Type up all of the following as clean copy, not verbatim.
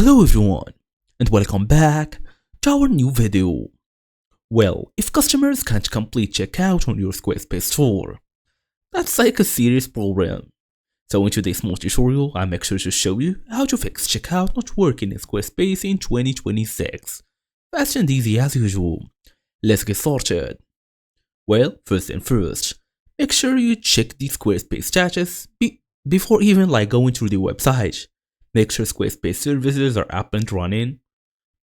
Hello everyone, and welcome back to our new video. Well, if customers can't complete checkout on your Squarespace store, that's like a serious problem. So in today's small tutorial, I make sure to show you how to fix checkout not working in Squarespace in 2026. Fast and easy as usual. Let's get started. Well, first and first, make sure you check the Squarespace status before even going through the website. Make sure Squarespace services are up and running.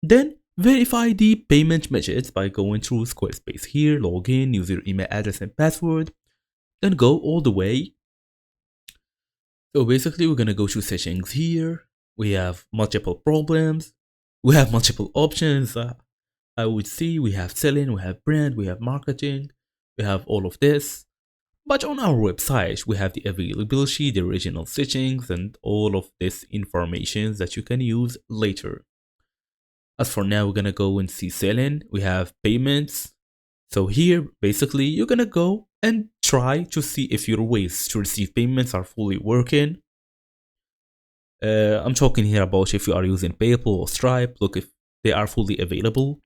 Then verify the payment methods by going through Squarespace here, log in, use your email address and password, then go all the way. So basically we're gonna go to settings here. We have multiple problems. We have multiple options. I would see we have selling, we have brand, we have marketing, we have all of this. But on our website, we have the availability, the original settings, and all of this information that you can use later. As for now, we're gonna go and see selling. We have payments. So here, basically, you're gonna go and try to see if your ways to receive payments are fully working. I'm talking here about if you are using PayPal or Stripe. Look if they are fully available.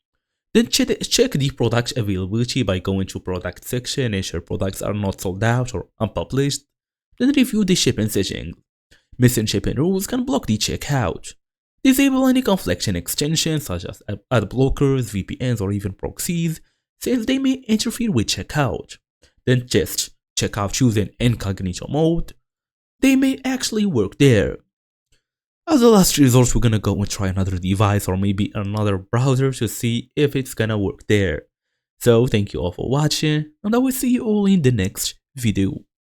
Then check the product availability by going to product section, ensure products are not sold out or unpublished. Then review the shipping settings. Missing shipping rules can block the checkout. Disable any conflicting extensions such as ad blockers, VPNs, or even proxies, since they may interfere with checkout. Then test checkout using incognito mode. They may actually work there. As a last resort, we're gonna go and try another device or maybe another browser to see if it's gonna work there. So thank you all for watching, and I will see you all in the next video.